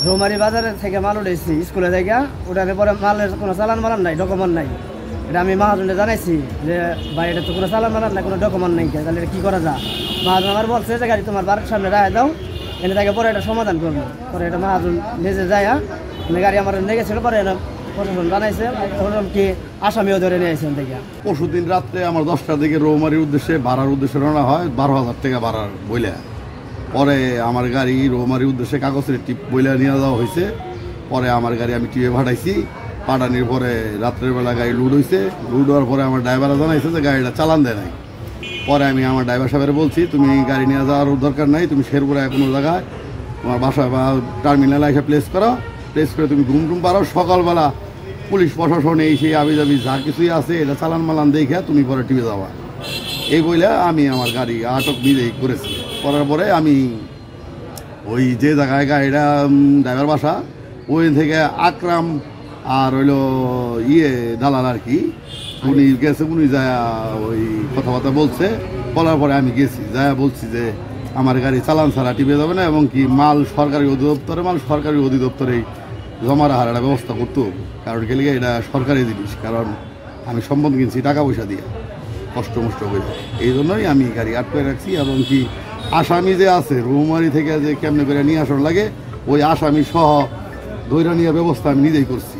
রৌমারি বাজারের থেকে মাল উঠেছি স্কুলে থেকে, ওটার পরে মালের কোনো চালান মালান নাই, ডকুমেন্ট নাই। এটা আমি মহাজনকে জানাইছি যে ভাই এটা তো কোনো চালান মালান নাই, কোনো ডকুমেন্ট নেই, তাহলে এটা কী করা যায়? মহাজন আমার বলছে যে গাড়ি তোমার বাড়ির সামনে রায় দাও, এনে তাকে পরে এটা সমাধান করবো। পরে এটা মহাজন নিজে যায়, গাড়ি আমার নিয়ে গেছিল, পরে এটা প্রশাসন জানাইছে, প্রশাসন কি আসামিও ধরে নিয়ে আসছেন থেকে। পরশু দিন রাত্রে আমার 10টার দিকে রৌমারির উদ্দেশ্যে ভাড়ার উদ্দেশ্যে রওনা হয়, 12,000 টাকা ভাড়ার বইলা। পরে আমার গাড়ি রৌমারির উদ্দেশ্যে কাগজের টিপ বইলা নিয়ে যাওয়া হয়েছে। পরে আমার গাড়ি আমি টিপে পাঠাইছি, পাঠানোর পরে রাত্রের বেলা গাড়ি লুড হয়েছে। লুড হওয়ার পরে আমার ড্রাইভাররা জানাইছে যে গাড়িটা চালান দেয় নাই। পরে আমি আমার ড্রাইভার সাহেবের বলছি তুমি গাড়ি নিয়ে যাওয়ার দরকার নাই, তুমি শেরপুরে কোনো জায়গায় তোমার বাসায় বা টার্মিনালে এসে প্লেস করো, প্লেস করে তুমি ঘুম টুম পারো। সকালবেলা পুলিশ প্রশাসন এই সেই আবি যাবি যা কিছুই আছে এটা চালান মালান দেখে তুমি পরে টিপে যাওয়া, এই বলে আমি আমার গাড়ি আটক নিজেই করেছি। করার পরে আমি ওই যে জায়গায় গাড়িটা ড্রাইভার বাসা, ওই থেকে আকরাম আর হইলো দালাল আর কি, উনি গেছে, উনি যায় ওই কথাবার্তা বলছে। বলার পরে আমি গেছি, যায় বলছি যে আমার গাড়ি চালান ছাড়া টিপে যাবে না, এবং কি মাল সরকারি অধিদপ্তরে, মাল সরকারি অধিদপ্তরেই জমা রাখার একটা ব্যবস্থা করতো। কারণ গেলে এটা সরকারি জিনিস, কারণ আমি সম্পদ কিনছি টাকা পয়সা দিয়ে কষ্ট মষ্ট করে, এই জন্যই আমি গাড়ি আটকে রাখছি। এবং কি আসামি যে আছে রৌমারি থেকে যে কেমনে করে নিয়ে আসার লাগে, ওই আসামি সহ ধৈর্য নিয়ে ব্যবস্থা আমি নিজেই করছি।